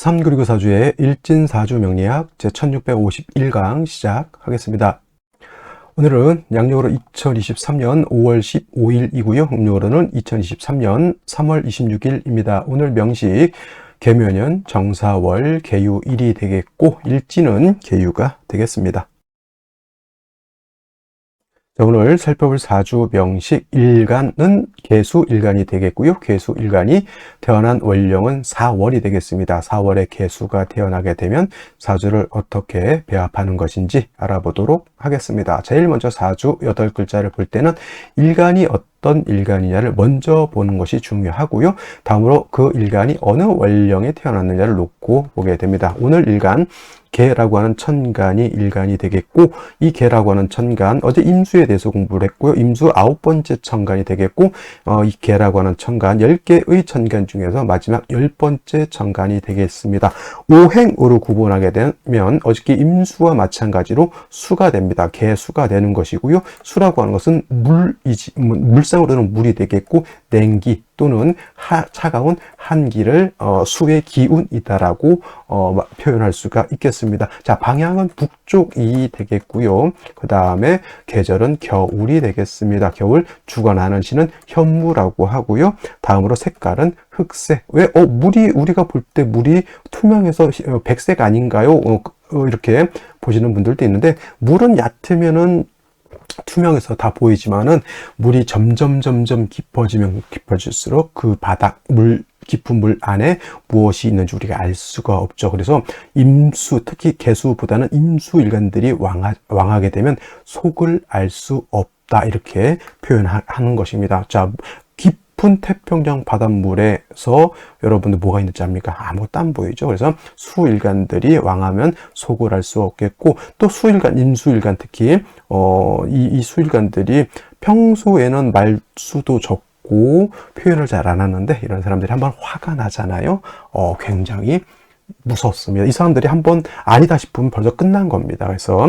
3 그리고 4주의 일진사주 명리학 제1651강 시작하겠습니다. 오늘은 양력으로 2023년 5월 15일이고요. 음력으로는 2023년 3월 26일입니다. 오늘 명식 계묘년 정사월 계유일이 되겠고 일진은 계유가 되겠습니다. 자, 오늘 살펴볼 사주 명식 일간은 계수일간이 되겠고요. 계수일간이 태어난 월령은 4월이 되겠습니다. 4월에 계수가 태어나게 되면 사주를 어떻게 배합하는 것인지 알아보도록 하겠습니다. 제일 먼저 사주 8글자를 볼 때는 일간이 어떤 일간이냐를 먼저 보는 것이 중요하고요. 다음으로 그 일간이 어느 월령에 태어났느냐를 놓고 보게 됩니다. 오늘 일간 계라고 하는 천간이 일간이 되겠고, 이 계라고 하는 천간, 어제 임수에 대해서 공부를 했고요. 임수 9번째 천간이 되겠고, 이 계라고 하는 천간 10개의 천간 중에서 마지막 10번째 천간이 되겠습니다. 오행으로 구분하게 되면 어저께 임수와 마찬가지로 수가 됩니다. 계수가 되는 것이고요. 수라고 하는 것은 물상으로는 물이 되겠고, 냉기 또는 차가운 한기를 수의 기운이다라고 표현할 수가 있겠습니다. 자, 방향은 북쪽이 되겠고요. 그 다음에 계절은 겨울이 되겠습니다. 겨울 주관하는 시는 현무라고 하고요. 다음으로 색깔은 흑색. 왜 물이 우리가 볼 때 물이 투명해서 백색 아닌가요? 이렇게 보시는 분들도 있는데, 물은 얕으면은 투명해서 다 보이지만은 물이 점점 깊어지면 깊어질수록 그 바닥 깊은 물 안에 무엇이 있는지 우리가 알 수가 없죠. 그래서 임수, 특히 계수보다는 임수일간들이 왕하게 되면 속을 알 수 없다, 이렇게 표현하는 것입니다. 자, 깊은 태평양 바닷물에서 여러분들 뭐가 있는지 압니까? 아무것도 안 보이죠. 그래서 수일간들이 왕하면 속을 알 수 없겠고, 또 수일간, 임수일간 특히 이 수일간들이 평소에는 말수도 적고 표현을 잘 안 하는데, 이런 사람들이 한번 화가 나잖아요. 굉장히 무섭습니다. 이 사람들이 한번 아니다 싶으면 벌써 끝난 겁니다. 그래서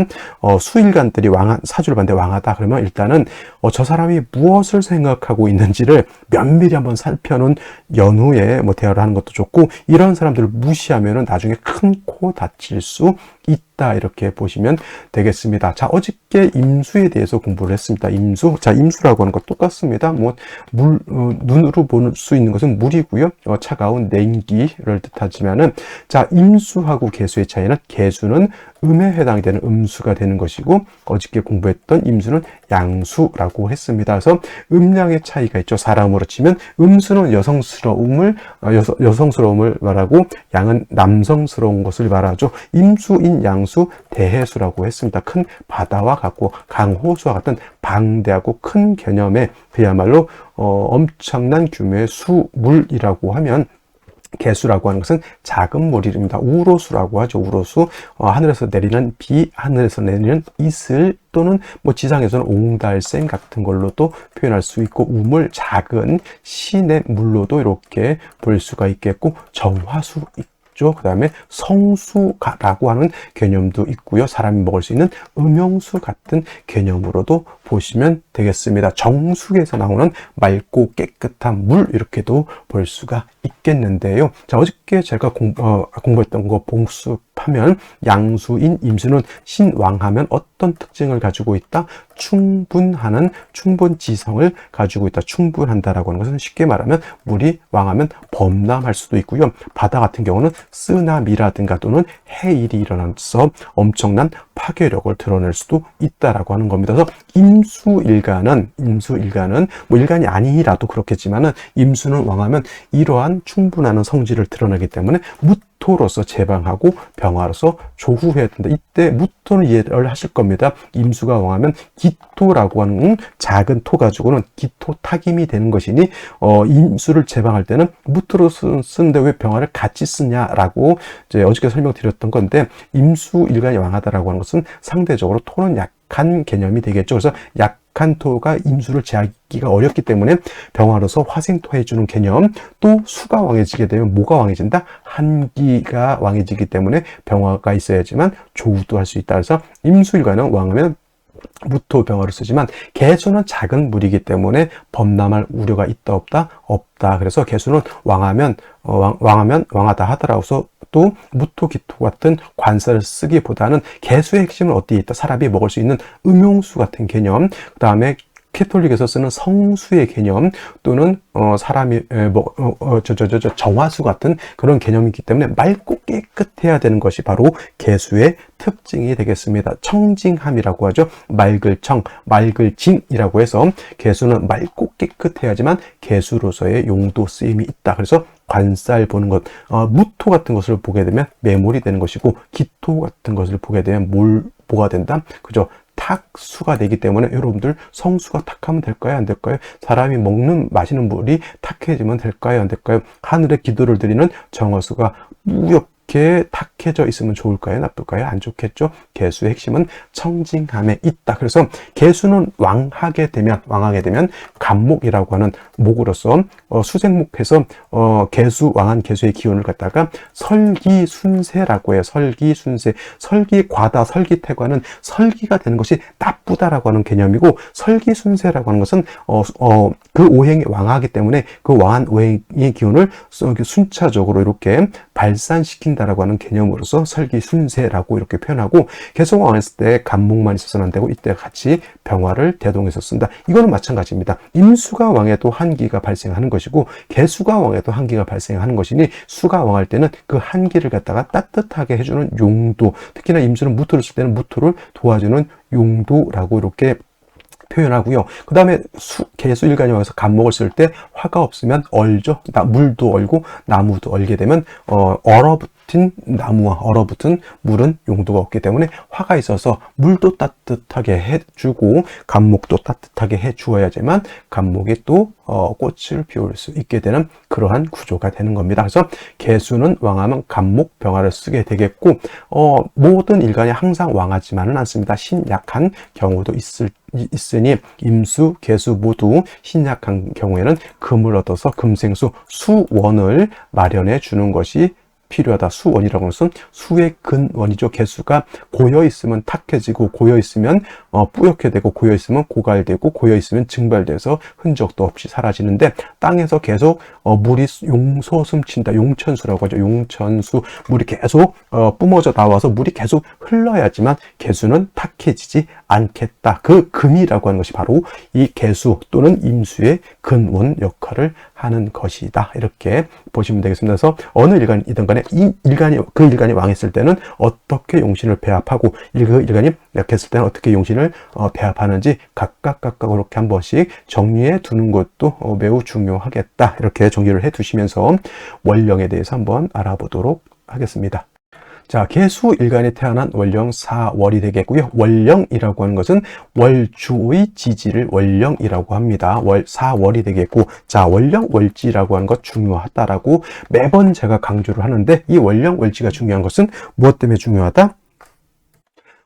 수일간들이 사주를 봤는데 왕하다 그러면 일단은 저 사람이 무엇을 생각하고 있는지를 면밀히 한번 살펴놓은 연후에 대화를 하는 것도 좋고, 이런 사람들을 무시하면은 나중에 큰 코 다칠 수 있다, 이렇게 보시면 되겠습니다. 자, 어저께 임수에 대해서 공부를 했습니다. 임수. 자, 임수라고 하는 것 똑같습니다. 눈으로 볼 수 있는 것은 물이고요. 차가운 냉기를 뜻하지만은, 자, 임수하고 계수의 차이는, 계수는 음에 해당이 되는 음수가 되는 것이고, 어저께 공부했던 임수는 양수라고 했습니다. 그래서 음양의 차이가 있죠. 사람으로 치면 음수는 여성스러움을 말하고, 양은 남성스러운 것을 말하죠. 임수인 양수 대해수라고 했습니다. 큰 바다와 같고 강호수와 같은 방대하고 큰 개념의 그야말로 엄청난 규모의 수물이라고 하면, 계수라고 하는 것은 작은 물입니다. 우로수라고 하죠. 우로수. 하늘에서 내리는 비, 하늘에서 내리는 이슬, 또는 지상에서는 옹달샘 같은 걸로도 표현할 수 있고, 우물, 작은 시내 물로도 이렇게 볼 수가 있겠고, 정화수 그 다음에 성수라고 하는 개념도 있고요. 사람이 먹을 수 있는 음용수 같은 개념으로도 보시면 되겠습니다. 정수에서 나오는 맑고 깨끗한 물, 이렇게도 볼 수가 있겠는데요. 자, 어저께 제가 공부했던 거 복습하면, 양수인 임수는 신왕하면 어떤 특징을 가지고 있다? 충분하는 충분지성을 가지고 있다. 충분한다라고 하는 것은 쉽게 말하면 물이 왕하면 범람할 수도 있고요. 바다 같은 경우는 쓰나미라든가 또는 해일이 일어나서 엄청난 파괴력을 드러낼 수도 있다라고 하는 겁니다. 그래서 임수일간은 일간이 아니라도 그렇겠지만은, 임수는 왕하면 이러한 충분한 성질을 드러내기 때문에 무토로서 제방하고 병화로서 조후해야 된다. 이때 무토는 이해를 하실 겁니다. 임수가 왕하면 기토라고 하는 작은 토 가지고는 기토탁임이 되는 것이니, 임수를 제방할 때는 무토로 쓰는데 왜 병화를 같이 쓰냐라고 이제 어저께 설명드렸던 건데, 임수일간이 왕하다라고 하는 것은 상대적으로 토는 약한 개념이 되겠죠. 그래서 약한 토가 임수를 제하기가 어렵기 때문에 병화로서 화생토해주는 개념, 또 수가 왕해지게 되면 뭐가 왕해진다? 한기가 왕해지기 때문에 병화가 있어야지만 조우도 할 수 있다. 그래서 임수일간은 왕하면 무토 병화를 쓰지만, 계수는 작은 물이기 때문에 범람할 우려가 있다 없다? 없다. 그래서 계수는 왕하면 왕하다 하더라도 또 무토, 기토 같은 관사를 쓰기보다는 개수의 핵심은 어디에 있다? 사람이 먹을 수 있는 음용수 같은 개념, 그 다음에 캐톨릭에서 쓰는 성수의 개념, 또는 사람이 정화수 같은 그런 개념이기 때문에 맑고 깨끗해야 되는 것이 바로 개수의 특징이 되겠습니다. 청징함이라고 하죠. 맑을 청, 맑을 진이라고 해서 개수는 맑고 깨끗해야지만 개수로서의 용도 쓰임이 있다. 그래서 관살 보는 것, 무토 같은 것을 보게 되면 매몰이 되는 것이고, 기토 같은 것을 보게 되면 뭐가 된다? 그죠? 탁수가 되기 때문에 여러분들 성수가 탁하면 될까요? 안 될까요? 사람이 먹는 마시는 물이 탁해지면 될까요? 안 될까요? 하늘에 기도를 드리는 정화수가 뿌옇게 탁해져 있으면 좋을까요? 나쁠까요? 안 좋겠죠? 개수의 핵심은 청징함에 있다. 그래서 개수는 왕하게 되면 간목이라고 하는 목으로서 수생목해서 개수, 왕한 개수의 기운을 갖다가 설기순세라고 해요. 설기순세. 설기과다, 설기태과는 설기가 되는 것이 나쁘다라고 하는 개념이고, 설기순세라고 하는 것은 그 오행이 왕하기 때문에 그 왕한 오행의 기운을 순차적으로 이렇게 발산시킨다라고 하는 개념으로서 설기순세라고 이렇게 표현하고, 개수가 왕했을 때 간목만 있어서는 안 되고 이때 같이 병화를 대동해서 쓴다. 이거는 마찬가지입니다. 임수가 왕해도 한기가 발생하는 것이고, 개수가 왕해도 한기가 발생하는 것이니, 수가 왕할 때는 그 한기를 갖다가 따뜻하게 해주는 용도, 특히나 임수는 무토를 쓸 때는 무토를 도와주는 용도라고 이렇게 표현하고요. 그 다음에 개수 일간이 와서 간목을 쓸 때 화가 없으면 얼죠. 물도 얼고 나무도 얼게 되면 얼어붙은 나무와 얼어붙은 물은 용도가 없기 때문에 화가 있어서 물도 따뜻하게 해주고 간목도 따뜻하게 해주어야지만 간목이 또 꽃을 피울 수 있게 되는 그러한 구조가 되는 겁니다. 그래서 개수는 왕하면 간목, 병화를 쓰게 되겠고, 모든 일간이 항상 왕하지만은 않습니다. 신약한 경우도 있으니 임수, 개수 모두 신약한 경우에는 금을 얻어서 금생수, 수원을 마련해 주는 것이 필요하다. 수원이라고 하는 것은 수의 근원이죠. 개수가 고여있으면 탁해지고, 고여있으면 뿌옇게 되고, 고여있으면 고갈되고, 고여있으면 증발돼서 흔적도 없이 사라지는데, 땅에서 계속 물이 용솟음친다. 용천수라고 하죠. 용천수. 물이 계속 뿜어져 나와서 물이 계속 흘러야지만 개수는 탁해지지 않겠다. 그 금이라고 하는 것이 바로 이 개수 또는 임수의 근원 역할을 하는 것이다. 이렇게 보시면 되겠습니다. 그래서 어느 일간이든 간에 그 일간이 왕했을 때는 어떻게 용신을 배합하고, 그 일간이 약했을 때는 어떻게 용신을 배합하는지 각각 그렇게 한 번씩 정리해 두는 것도 매우 중요하겠다. 이렇게 정리를 해 두시면서 원령에 대해서 한번 알아보도록 하겠습니다. 자, 개수 일간에 태어난 월령 4월이 되겠고요. 월령이라고 하는 것은 월주의 지지를 월령이라고 합니다. 4월이 되겠고, 자, 월령 월지라고 하는 것 중요하다라고 매번 제가 강조를 하는데, 이 월령 월지가 중요한 것은 무엇 때문에 중요하다?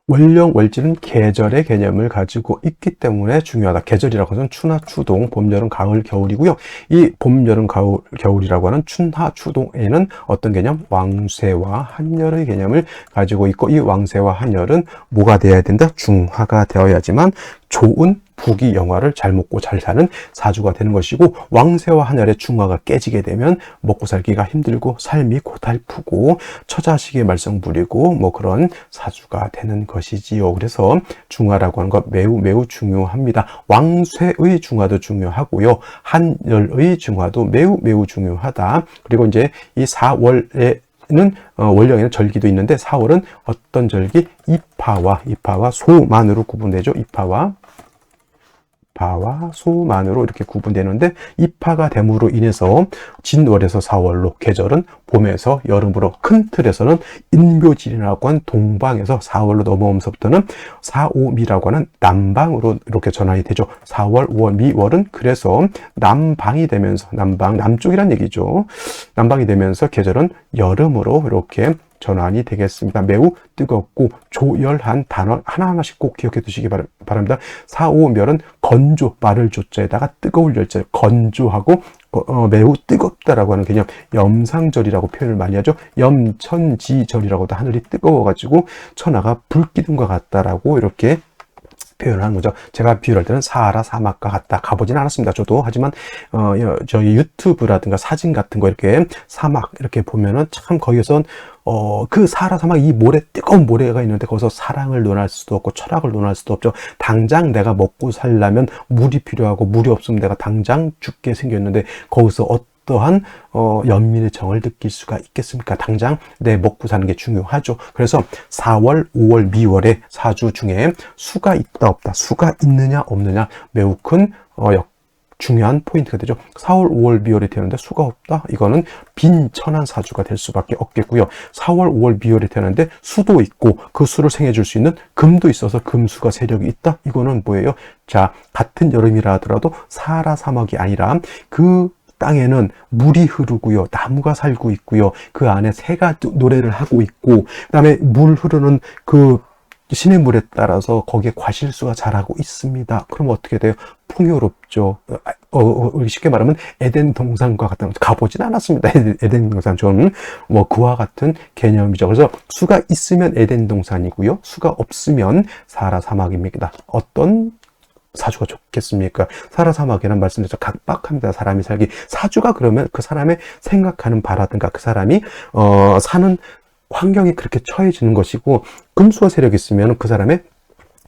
월령 월지는 계절의 개념을 가지고 있기 때문에 중요하다. 계절이라고 하는 추나 추동, 봄, 여름, 가을, 겨울이고요. 이 봄, 여름, 가을, 겨울이라고 하는 춘하, 추동에는 어떤 개념? 왕쇠와 한열의 개념을 가지고 있고, 이 왕쇠와 한열은 뭐가 되어야 된다? 중화가 되어야지만 좋은 부귀 영화를 잘 먹고 잘 사는 사주가 되는 것이고, 왕세와 한열의 중화가 깨지게 되면 먹고 살기가 힘들고 삶이 고달프고 처자식의 말썽 부리고 뭐 그런 사주가 되는 것이지요. 그래서 중화라고 하는 것 매우 중요합니다. 왕쇠의 중화도 중요하고요. 한열의 중화도 매우 중요하다. 그리고 이제 이 4월에 월령에는 절기도 있는데, 4월은 어떤 절기? 이파와 소만으로 구분되죠. 이파와 소만으로 이렇게 구분되는데, 이파가 됨으로 인해서 진월에서 4월로, 계절은 봄에서 여름으로, 큰 틀에서는 인묘진이라고 하는 동방에서 4월로 넘어오면서부터는 4오미라고 하는 남방으로 이렇게 전환이 되죠. 4월, 5월, 미월은 그래서 남방이 되면서, 남쪽이란 얘기죠. 남방이 되면서 계절은 여름으로 이렇게 전환이 되겠습니다. 매우 뜨겁고 조열한 단어 하나하나씩 꼭 기억해 두시기 바랍니다. 4, 5, 멸은 건조, 마를 조자에다가 뜨거울 열자, 건조하고 매우 뜨겁다라고 하는 개념, 염상절이라고 표현을 많이 하죠. 염천지절이라고도 하늘이 뜨거워가지고 천하가 불기둥과 같다라고 이렇게 표현하는 거죠. 제가 비유할 때는 사하라 사막과 같다. 가보진 않았습니다. 저도. 하지만 저희 유튜브라든가 사진 같은 거 이렇게 사막 이렇게 보면은 참 거기선 그 사하라 사막 이 모래 뜨거운 모래가 있는데 거기서 사랑을 논할 수도 없고 철학을 논할 수도 없죠. 당장 내가 먹고 살려면 물이 필요하고 물이 없으면 내가 당장 죽게 생겼는데 거기서 어떠한 연민의 정을 느낄 수가 있겠습니까? 당장 내 먹고 사는 게 중요하죠. 그래서 4월, 5월, 미월의 사주 중에 수가 있다 없다, 수가 있느냐 없느냐 매우 큰 중요한 포인트가 되죠. 4월, 5월, 미월이 되는데 수가 없다? 이거는 빈천한 사주가 될 수밖에 없겠고요. 4월, 5월, 미월이 되는데 수도 있고 그 수를 생해줄 수 있는 금도 있어서 금수가 세력이 있다? 이거는 뭐예요? 자, 같은 여름이라 하더라도 사하라 사막이 아니라 그 땅에는 물이 흐르고요. 나무가 살고 있고요. 그 안에 새가 노래를 하고 있고, 그 다음에 물 흐르는 그 시냇물에 따라서 거기에 과실수가 자라고 있습니다. 그럼 어떻게 돼요? 풍요롭죠. 쉽게 말하면 에덴 동산과 같은, 가보진 않았습니다. 에덴 동산. 저는 뭐 그와 같은 개념이죠. 그래서 수가 있으면 에덴 동산이고요. 수가 없으면 사하라 사막입니다. 어떤 사주가 좋겠습니까? 사하라 사막이라는 말씀드렸죠. 각박합니다. 사람이 살기. 사주가 그러면 그 사람의 생각하는 바라든가 그 사람이 사는 환경이 그렇게 처해지는 것이고, 금수와 세력이 있으면 그 사람의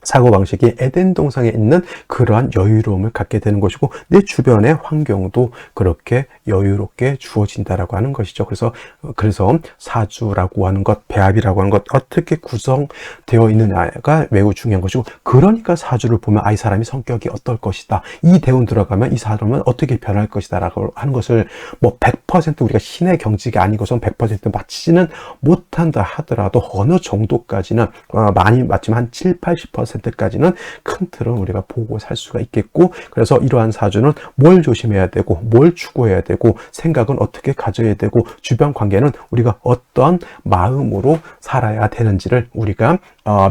사고방식이 에덴 동상에 있는 그러한 여유로움을 갖게 되는 것이고, 내 주변의 환경도 그렇게 여유롭게 주어진다라고 하는 것이죠. 그래서 사주라고 하는 것, 배합이라고 하는 것, 어떻게 구성되어 있느냐가 매우 중요한 것이고, 그러니까 사주를 보면 이 사람이 성격이 어떨 것이다, 이 대운 들어가면 이 사람은 어떻게 변할 것이다 라고 하는 것을 뭐 100% 우리가 신의 경지가 아니고선 100% 맞히지는 못한다 하더라도 어느 정도까지는 많이 맞지만 한 7, 80%까지는 큰 틀은 우리가 보고 살 수가 있겠고, 그래서 이러한 사주는 뭘 조심해야 되고 뭘 추구해야 되고 생각은 어떻게 가져야 되고 주변 관계는 우리가 어떤 마음으로 살아야 되는지를 우리가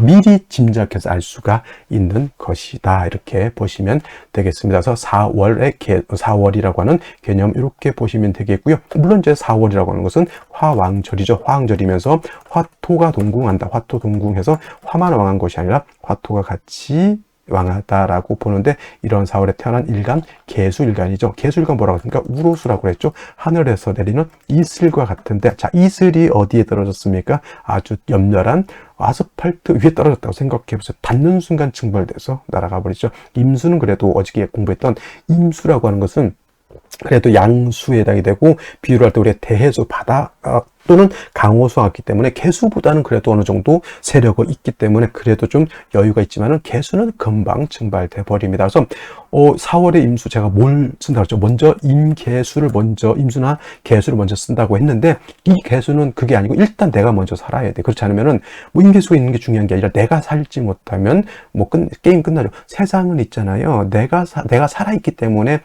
미리 짐작해서 알 수가 있는 것이다, 이렇게 보시면 되겠습니다. 그래서 4월이라고 하는 개념 이렇게 보시면 되겠고요. 물론 이제 4월이라고 하는 것은 화왕절이죠. 화왕절이면서 화토가 동궁한다. 화토 동궁해서 화만 왕한 것이 아니라 화토가 같이 왕하다라고 보는데, 이런 4월에 태어난 일간 개수일간이죠. 개수일간 뭐라고 했습니까? 우로수라고 했죠. 하늘에서 내리는 이슬과 같은데, 자, 이슬이 어디에 떨어졌습니까? 아주 염렬한 아스팔트 위에 떨어졌다고 생각해 보세요. 닿는 순간 증발돼서 날아가 버리죠. 임수는 그래도 어저께 공부했던 임수라고 하는 것은 그래도 양수에 해당이 되고, 비유를 할 때 우리가 대해수, 바다 또는 강호수가 있기 때문에 개수보다는 그래도 어느 정도 세력이 있기 때문에 그래도 좀 여유가 있지만은 개수는 금방 증발돼 버립니다. 그래서 4월에 임수, 제가 뭘 쓴다고 했죠? 먼저 임계수를 먼저, 임수나 개수를 먼저 쓴다고 했는데, 이 개수는 그게 아니고 일단 내가 먼저 살아야 돼. 그렇지 않으면은 뭐 임계수가 있는 게 중요한 게 아니라 내가 살지 못하면 뭐 게임 끝나죠. 세상은 있잖아요. 내가 살아있기 때문에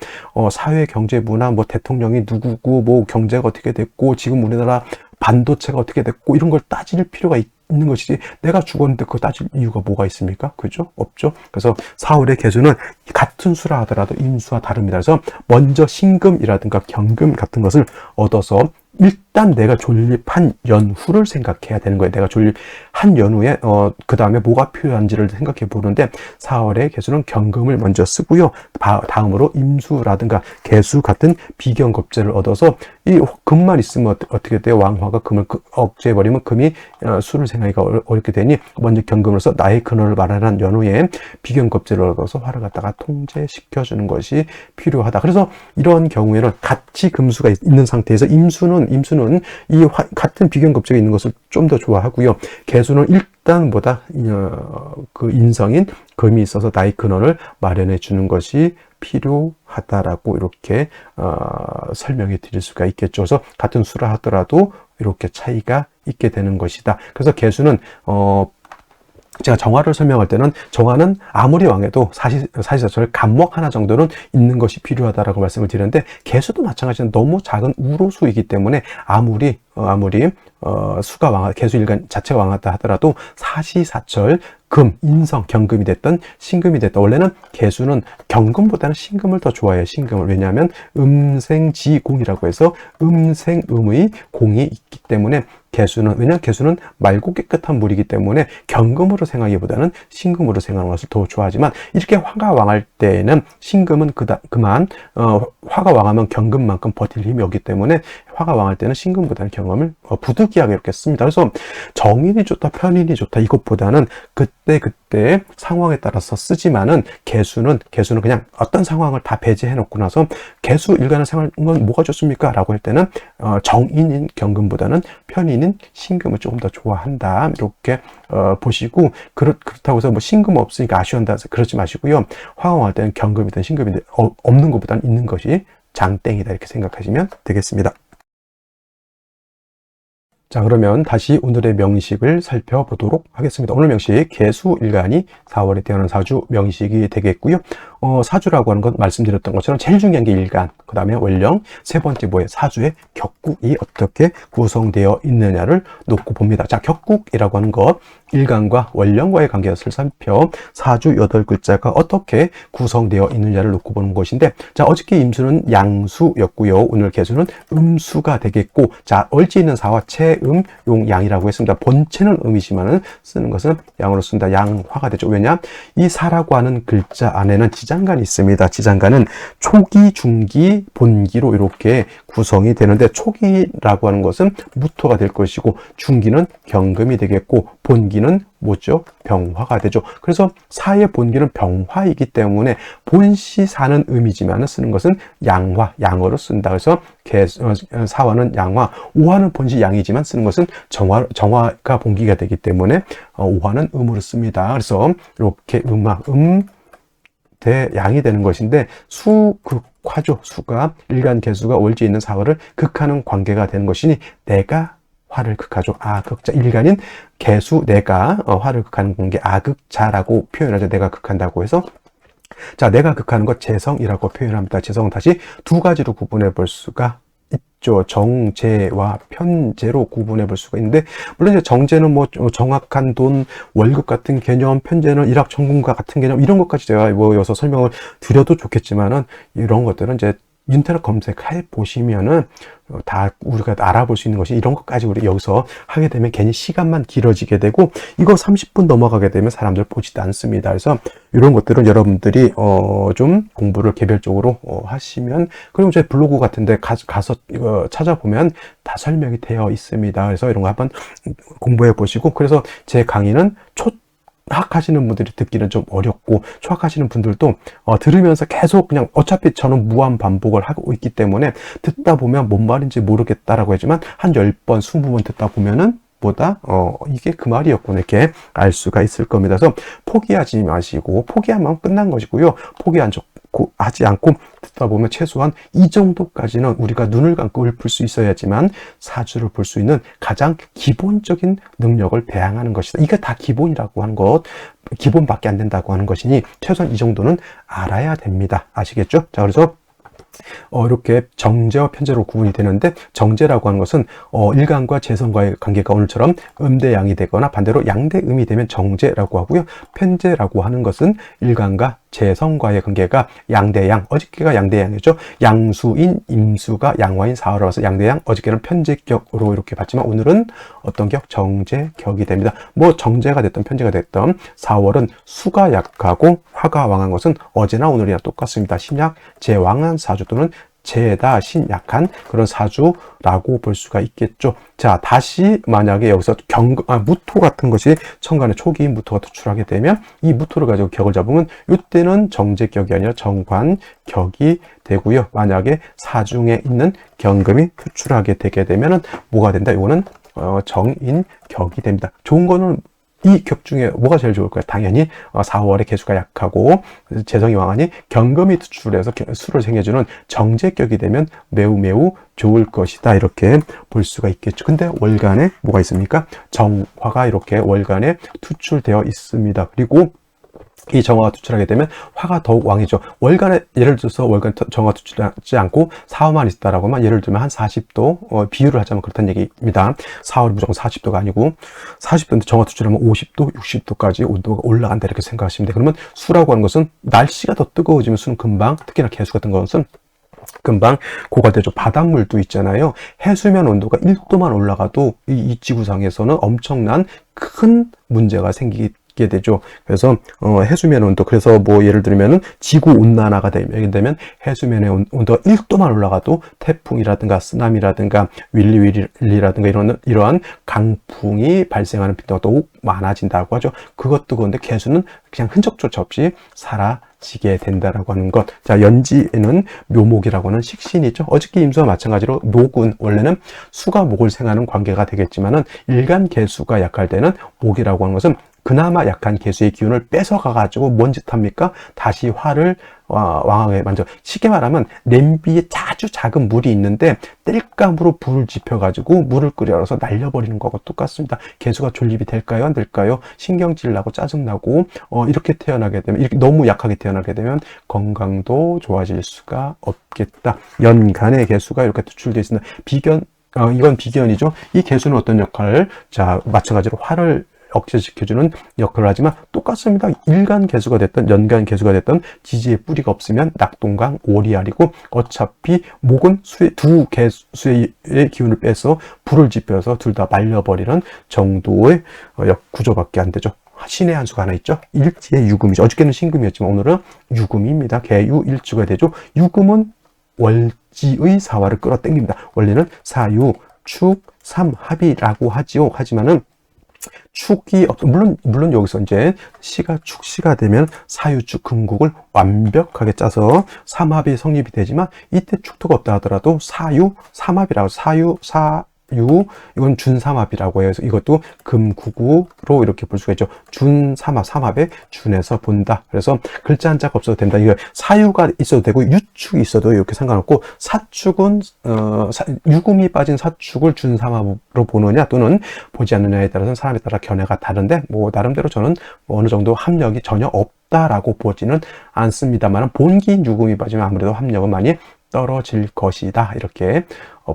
사회, 경제, 문화, 뭐 대통령이 누구고, 뭐 경제가 어떻게 됐고, 지금 우리나라 반도체가 어떻게 됐고, 이런 걸 따질 필요가 있는 것이지, 내가 죽었는데 그거 따질 이유가 뭐가 있습니까? 그죠? 없죠? 그래서 4월의 개수는 같은 수라 하더라도 임수와 다릅니다. 그래서 먼저 신금이라든가 경금 같은 것을 얻어서 일단 내가 존립한 연후를 생각해야 되는 거예요. 내가 존립한 연후에 그 다음에 뭐가 필요한지를 생각해 보는데, 4월의 개수는 경금을 먼저 쓰고요. 다음으로 임수라든가 개수 같은 비경겁제를 얻어서 이 금만 있으면 어떻게 돼요? 왕화가 금을 억제해버리면 금이 수를 생하기가 어렵게 되니 먼저 경금을 써 나의 근원을 마련한 연후에 비경겁제를 얻어서 화를 갖다가 통제시켜주는 것이 필요하다. 그래서 이런 경우에는 같이 금수가 있는 상태에서 임수는 이 같은 비경겁제가 있는 것을 좀 더 좋아하고요. 개수는 일단 그 인성인 금이 있어서 나의 근원을 마련해 주는 것이 필요하다라고 이렇게 설명해 드릴 수가 있겠죠. 그래서 같은 수라 하더라도 이렇게 차이가 있게 되는 것이다. 그래서 개수는 제가 정화를 설명할 때는, 정화는 아무리 왕해도 사시사철 간목 하나 정도는 있는 것이 필요하다라고 말씀을 드렸는데, 개수도 마찬가지로 너무 작은 우로수이기 때문에 아무리 수가 개수 일간 자체가 왕하다 하더라도 사시사철 금, 인성, 경금이 됐던 신금이 됐던, 원래는 개수는 경금보다는 신금을 더 좋아해요. 신금을. 왜냐하면 음생지공이라고 해서 음생음의 공이 있기 때문에 개수는, 왜냐하면 개수는 맑고 깨끗한 물이기 때문에 경금으로 생각하기보다는 신금으로 생각하는 것을 더 좋아하지만, 이렇게 화가 왕할 때에는 신금은 그만 화가 왕하면 경금만큼 버틸 힘이 없기 때문에 화가 왕할 때는 신금보다는 경금을 부득이하게 이렇게 씁니다. 그래서 정인이 좋다, 편인이 좋다 이것보다는 그때 상황에 따라서 쓰지만은, 개수는 그냥 어떤 상황을 다 배제해 놓고 나서 개수 일간을 생각하는 건 뭐가 좋습니까? 라고 할 때는 정인인 경금보다는 편인인 신금을 조금 더 좋아한다, 이렇게 보시고, 그렇다고 해서 뭐 신금 없으니까 아쉬워한다 그러지 마시고요. 화가 왕할 때는 경금이든 신금이든 없는 것보다는 있는 것이 장땡이다, 이렇게 생각하시면 되겠습니다. 자, 그러면 다시 오늘의 명식을 살펴보도록 하겠습니다. 오늘 명식, 개수일간이 4월에 태어난 사주 명식이 되겠고요. 사주라고 하는 건 말씀드렸던 것처럼 제일 중요한 게 일간, 그 다음에 원령, 세 번째 사주의 격국이 어떻게 구성되어 있느냐를 놓고 봅니다. 자, 격국이라고 하는 것, 일간과 원령과의 관계를 살펴 사주 8글자가 어떻게 구성되어 있느냐를 놓고 보는 것인데, 자, 어저께 임수는 양수였고요. 오늘 개수는 음수가 되겠고, 자, 얼지 있는 사와 채음, 용, 양이라고 했습니다. 본체는 음이지만은 쓰는 것은 양으로 쓴다. 양화가 되죠. 왜냐? 이 사라고 하는 글자 안에는 지장간이 있습니다. 지장간은 초기, 중기, 본기로 이렇게 구성이 되는데, 초기라고 하는 것은 무토가 될 것이고, 중기는 경금이 되겠고, 본기는 뭐죠? 병화가 되죠. 그래서 사의 본기는 병화이기 때문에 본시 사는 음이지만 쓰는 것은 양화, 양어로 쓴다. 그래서 사화는 양화, 오화는 본시 양이지만 쓰는 것은 정화가 본기가 되기 때문에 오화는 음으로 씁니다. 그래서 이렇게 대 양이 되는 것인데, 수극화죠. 수가 일간 개수가 월지에 있는 사화를 극하는 관계가 되는 것이니 내가 화를 극하죠. 극자, 일간인 개수 내가 화를 극하는 관계, 아극자라고 표현하죠. 내가 극한다고 해서. 자, 내가 극하는 것 재성이라고 표현합니다. 재성은 다시 두 가지로 구분해 볼 수가 있죠. 정제와 편제로 구분해 볼 수가 있는데, 물론 이제 정제는 뭐 정확한 돈, 월급 같은 개념, 편제는 일확천금과 같은 개념, 이런 것까지 제가 여기서 설명을 드려도 좋겠지만은, 이런 것들은 이제 인터넷 검색해 보시면은 다 우리가 알아볼 수 있는 것이, 이런 것까지 우리 여기서 하게 되면 괜히 시간만 길어지게 되고, 이거 30분 넘어가게 되면 사람들 보지도 않습니다. 그래서 이런 것들은 여러분들이 좀 공부를 개별적으로 하시면, 그리고 제 블로그 같은데 가서 찾아보면 다 설명이 되어 있습니다. 그래서 이런 거 한번 공부해 보시고, 그래서 제 강의는 하시는 분들이 듣기는 좀 어렵고, 초학하시는 분들도 들으면서 계속 그냥 어차피 저는 무한 반복을 하고 있기 때문에 듣다 보면 뭔 말인지 모르겠다라고 하지만 한 10번, 20번 듣다 보면은 이게 그 말이었구나, 이렇게 알 수가 있을 겁니다. 그래서 포기하지 마시고, 포기하면 끝난 것이고요. 하지 않고 듣다 보면 최소한 이 정도까지는 우리가 눈을 감고 읊을 수 있어야지만 사주를 볼 수 있는 가장 기본적인 능력을 배양하는 것이다. 이게 다 기본이라고 하는 것, 기본밖에 안 된다고 하는 것이니 최소한 이 정도는 알아야 됩니다. 아시겠죠? 자, 그래서 이렇게 정제와 편제로 구분이 되는데, 정제라고 하는 것은 일간과 재성과의 관계가 오늘처럼 음대양이 되거나 반대로 양대음이 되면 정제라고 하고요. 편제라고 하는 것은 일간과 재성과의 관계가 양대양, 어저께가 양대양이죠. 양수인 임수가 양화인 사화로 와서 양대양, 어저께는 편제격으로 이렇게 봤지만 오늘은 어떤 격? 정제격이 됩니다. 뭐 정제가 됐던 편제가 됐던 4월은 수가 약하고 화가 왕한 것은 어제나 오늘이나 똑같습니다. 신약 제왕한 사주 또는 재다 신약한 그런 사주라고 볼 수가 있겠죠. 자, 다시 만약에 여기서 무토 같은 것이 천간의 초기인 무토가 투출하게 되면, 이 무토를 가지고 격을 잡으면 이때는 정제격이 아니라 정관격이 되고요. 만약에 사중에 있는 경금이 투출하게 되게 되면은 뭐가 된다? 이거는 정인격이 됩니다. 좋은 거는 이 격 중에 뭐가 제일 좋을까요? 당연히 4월에 개수가 약하고 재성이 왕하니 경금이 투출해서 수를 생겨주는 정제격이 되면 매우 좋을 것이다, 이렇게 볼 수가 있겠죠. 근데 월간에 뭐가 있습니까? 정화가 이렇게 월간에 투출되어 있습니다. 그리고 이 정화가 투출하게 되면 화가 더욱 왕이죠. 월간에, 예를 들어서 월간 정화가 투출하지 않고 사화만 있다라고 하면, 예를 들면 한 40도, 비유를 하자면 그렇다는 얘기입니다. 4월이 무조건 40도가 아니고 40도인데 정화 투출하면 50도, 60도까지 온도가 올라간다, 이렇게 생각하시면 돼요. 그러면 수라고 하는 것은 날씨가 더 뜨거워지면 수는 금방, 특히나 개수 같은 것은 금방 고갈되죠. 바닷물도 있잖아요. 해수면 온도가 1도만 올라가도 이 지구상에서는 엄청난 큰 문제가 생기게 되죠. 그래서 해수면 온도, 그래서 뭐 예를 들면은 지구 온난화가 되면 해수면의 온도가 1도만 올라가도 태풍이라든가 쓰나미라든가 윌리라든가 이러한 강풍이 발생하는 빈도가 더욱 많아진다고 하죠. 그것도 그런데 개수는 그냥 흔적조차 없이 사라지게 된다라고 하는 것. 자, 연지에는 묘목이라고 하는 식신이죠. 어저께 임수와 마찬가지로 목은 원래는 수가 목을 생하는 관계가 되겠지만은 일간 개수가 약할 때는 목이라고 하는 것은 그나마 약한 개수의 기운을 뺏어가 가지고 뭔 짓 합니까? 다시 화를 왕하게 만들어. 쉽게 말하면 냄비에 아주 작은 물이 있는데 땔감으로 불을 지펴 가지고 물을 끓여서 날려버리는 거하고 똑같습니다. 개수가 존립이 될까요? 안 될까요? 신경질 나고 짜증 나고 이렇게 태어나게 되면, 이렇게 너무 약하게 태어나게 되면 건강도 좋아질 수가 없겠다. 연간의 개수가 이렇게 투출되어 있습니다. 비견, 이건 비견이죠. 이 개수는 어떤 역할을, 자, 마찬가지로 화를 억제시켜주는 역할을 하지만 똑같습니다. 일간 개수가 됐던 연간 개수가 됐던 지지의 뿌리가 없으면 낙동강 오리알이고, 어차피 목은 두 개수의 기운을 빼서 불을 지펴서 둘 다 말려버리는 정도의 구조밖에 안 되죠. 신의 한 수가 하나 있죠. 일지의 유금이죠. 어저께는 신금이었지만 오늘은 유금입니다. 개유 일주가 되죠. 유금은 월지의 사화를 끌어당깁니다. 원래는 사유, 축, 삼합이라고 하지요. 하지만은 축이 물론 여기서 이제 시가 축시가 되면 사유축 금국을 완벽하게 짜서 삼합이 성립이 되지만, 이때 축토가 없다 하더라도 사유 삼합이라고, 이건 준삼합이라고 해서 이것도 금구구로 이렇게 볼 수가 있죠. 준삼합, 삼합에 준해서 본다. 그래서 글자 한자가 없어도 된다. 이거 사유가 있어도 되고 유축이 있어도 이렇게 상관없고, 사축은 유금이 빠진 사축을 준삼합으로 보느냐 또는 보지 않느냐에 따라서는 사람에 따라 견해가 다른데, 뭐 나름대로 저는 어느 정도 합력이 전혀 없다라고 보지는 않습니다만, 본기인 유금이 빠지면 아무래도 합력은 많이 떨어질 것이다, 이렇게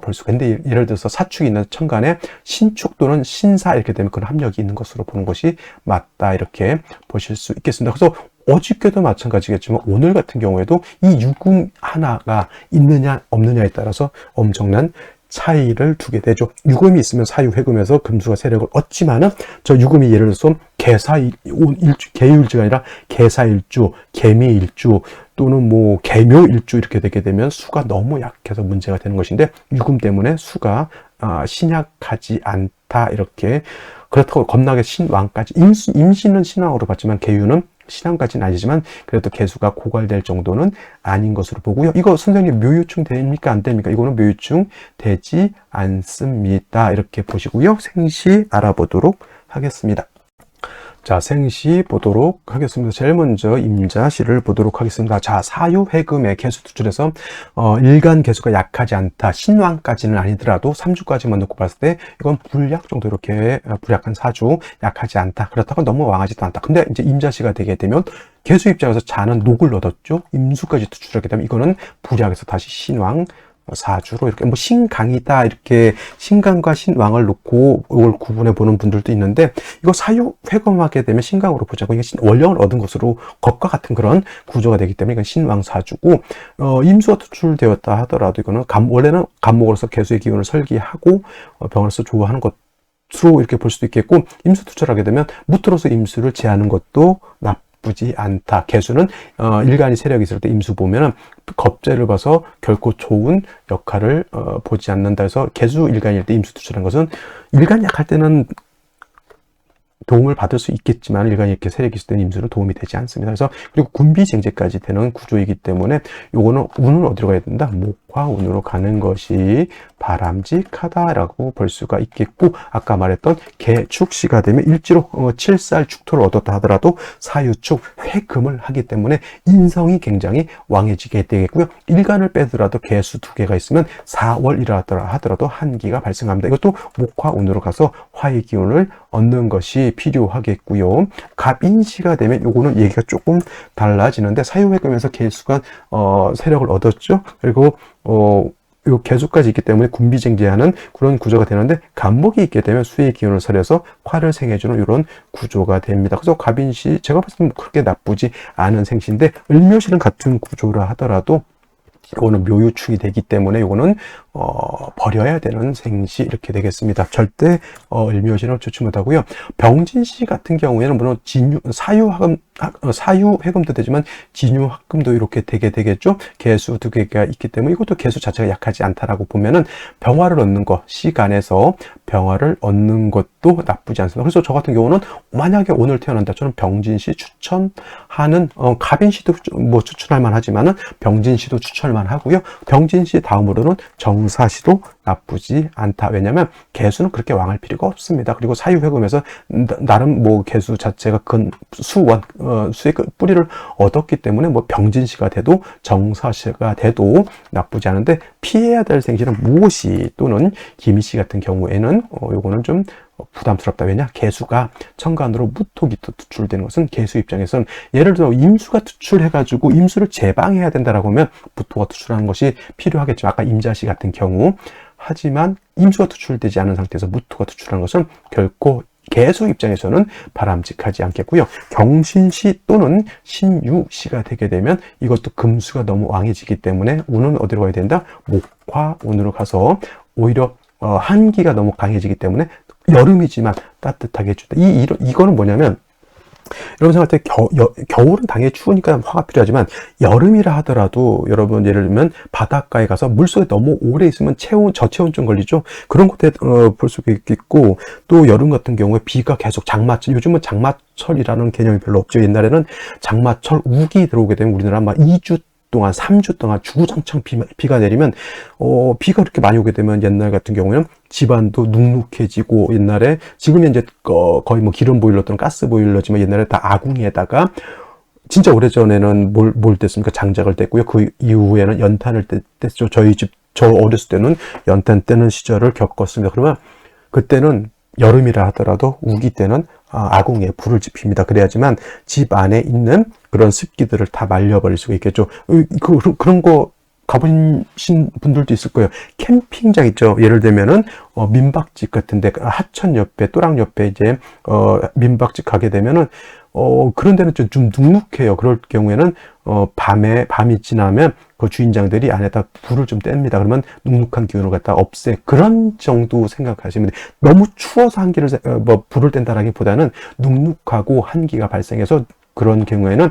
볼 수가 있는데, 예를 들어서 사축이 있는 천간에 신축 또는 신사 이렇게 되면 그런 합력이 있는 것으로 보는 것이 맞다, 이렇게 보실 수 있겠습니다. 그래서 어저께도 마찬가지겠지만 오늘 같은 경우에도 이 유금 하나가 있느냐 없느냐에 따라서 엄청난 차이를 두게 되죠. 유금이 있으면 사유회금에서 금수가 세력을 얻지만은, 저 유금이 예를 들어서 개유일주가 아니라 개사일주, 개미일주 또는 뭐 개묘일주 이렇게 되게 되면 수가 너무 약해서 문제가 되는 것인데, 유금 때문에 수가 신약하지 않다, 이렇게. 그렇다고 겁나게 신왕까지, 임신은 신왕으로 봤지만 개유는 신앙까지는 아니지만 그래도 개수가 고갈될 정도는 아닌 것으로 보고요. 이거 선생님 묘유충 됩니까? 안 됩니까? 이거는 묘유충 되지 않습니다. 이렇게 보시고요. 생시 알아보도록 하겠습니다. 자, 생시 보도록 하겠습니다. 제일 먼저 임자시를 보도록 하겠습니다. 자, 사유회금의 개수 투출에서 일간 개수가 약하지 않다. 신왕까지는 아니더라도 3주까지만 놓고 봤을 때 이건 불약 정도, 이렇게 불약한 사주, 약하지 않다. 그렇다고 너무 왕하지도 않다. 근데 이제 임자시가 되게 되면 개수 입장에서 자는 녹을 얻었죠. 임수까지 투출하게 되면 이거는 불약에서 다시 신왕 사주로 이렇게 뭐 신강이다, 이렇게 신강과 신왕을 놓고 이걸 구분해 보는 분들도 있는데, 이거 사유 회검하게 되면 신강으로 보자고, 이게 원령을 얻은 것으로 것과 같은 그런 구조가 되기 때문에 이건 신왕 사주고, 임수가 투출되었다 하더라도 이거는 원래는 간목으로서 개수의 기운을 설기하고 병으로서 조화하는 것으로 이렇게 볼 수도 있겠고, 임수 투출하게 되면 무토로서 임수를 제하는 것도 나쁘지 않다. 개수는 일간이 세력이 있을 때 임수 보면은 겁재를 봐서 결코 좋은 역할을 보지 않는다 해서, 개수 일간일 때 임수 투출한 것은 일간 약할 때는 도움을 받을 수 있겠지만 일간이 이렇게 세력이 있을 때는 임수는 도움이 되지 않습니다. 그래서 그리고 군비쟁제까지 되는 구조이기 때문에 요거는 운은 어디로 가야 된다? 목화운으로 가는 것이 바람직하다라고 볼 수가 있겠고, 아까 말했던 개축시가 되면 일지로 7살 축토를 얻었다 하더라도 사유축 회금을 하기 때문에 인성이 굉장히 왕해지게 되겠고요. 일간을 빼더라도 개수 2개가 있으면 4월이라 하더라도 한기가 발생합니다. 이것도 목화운으로 가서 화의 기운을 얻는 것이 필요하겠고요. 갑인시가 되면 요거는 얘기가 조금 달라지는데, 사유회금에서 개수가 세력을 얻었죠. 그리고 요 개수까지 있기 때문에 군비쟁제하는 그런 구조가 되는데, 간목이 있게 되면 수의 기운을 설해서 화를 생해주는 이런 구조가 됩니다. 그래서 갑인시 제가 봤을 때 그렇게 나쁘지 않은 생시인데, 을묘시는 같은 구조라 하더라도 이거는 묘유축이 되기 때문에 이거는 버려야 되는 생시 이렇게 되겠습니다. 절대 을묘신을 좋지 못하고요. 병진시 같은 경우에는 물론 사유해금도 되지만 진유합금도 이렇게 되게 되겠죠. 개수 두 개가 있기 때문에 이것도 개수 자체가 약하지 않다라고 보면은 병화를 얻는 것, 시간에서 병화를 얻는 것도 나쁘지 않습니다. 그래서 저 같은 경우는 만약에 오늘 태어난다, 저는 병진시 추천하는, 갑인시도 뭐 추천할 만하지만은 병진시도 추천할 만하고요. 병진시 다음으로는 정사시도 나쁘지 않다. 왜냐하면 개수는 그렇게 왕할 필요가 없습니다. 그리고 사유회금에서 나름 뭐 개수 자체가 수의 뿌리를 얻었기 때문에 뭐 병진시가 돼도 정사시가 돼도 나쁘지 않은데, 피해야 될 생시는 무오시 또는 기미시 같은 경우에는 요거는 좀 부담스럽다. 왜냐? 개수가 천간으로 무토기 투출되는 것은 개수 입장에서는, 예를 들어 임수가 투출해가지고 임수를 제방해야 된다라고 하면 무토가 투출하는 것이 필요하겠죠. 아까 임자시 같은 경우. 하지만 임수가 투출되지 않은 상태에서 무토가 투출하는 것은 결코 개수 입장에서는 바람직하지 않겠고요. 경신시 또는 신유시가 되게 되면 이것도 금수가 너무 왕해지기 때문에 운은 어디로 가야 된다? 목화운으로 가서 오히려 한기가 너무 강해지기 때문에 여름이지만 따뜻하게 해준다. 이거는 뭐냐면, 여러분 생각할 때 겨울은 당연히 추우니까 화가 필요하지만 여름이라 하더라도 여러분 예를 들면 바닷가에 가서 물속에 너무 오래 있으면 저체온증 걸리죠. 그런 것도 볼 수가 있고, 또 여름 같은 경우에 비가 계속 장마철, 요즘은 장마철이라는 개념이 별로 없죠. 옛날에는 장마철 우기 들어오게 되면 우리나라 막 2주 동안 3주 동안 주구장창 비가 내리면 비가 그렇게 많이 오게 되면 옛날 같은 경우에는 집안도 눅눅해지고, 옛날에 지금 이제 거의 뭐 기름 보일러 또는 가스 보일러지만 옛날에 다 아궁이에다가 진짜 오래전에는 뭘 뗐습니까? 장작을 뗐고요. 그 이후에는 연탄을 뗐죠. 저 어렸을 때는 연탄 떼는 시절을 겪었습니다. 그러면 그때는 여름이라 하더라도 우기 때는 아궁이에 불을 지핍니다. 그래야지만 집 안에 있는 그런 습기들을 다 말려버릴 수가 있겠죠. 그런 거 가보신 분들도 있을 거예요. 캠핑장 있죠. 예를 들면은 민박집 같은데 하천 옆에, 또랑 옆에 이제 민박집 가게 되면은 그런 데는 좀 눅눅해요. 그럴 경우에는 밤이 지나면 그 주인장들이 안에다 불을 좀 뗍니다. 그러면 눅눅한 기운을 갖다 그런 정도 생각하시면 돼요. 너무 추워서 불을 뗀다라기보다는 눅눅하고 한기가 발생해서, 그런 경우에는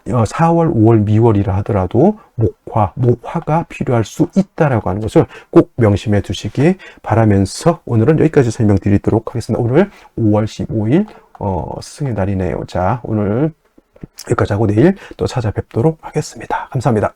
4월, 5월, 미월이라 하더라도 목화가 필요할 수 있다라고 하는 것을 꼭 명심해 두시기 바라면서 오늘은 여기까지 설명드리도록 하겠습니다. 오늘 5월 15일 스승의 날이네요. 자, 오늘 여기까지 하고 내일 또 찾아뵙도록 하겠습니다. 감사합니다.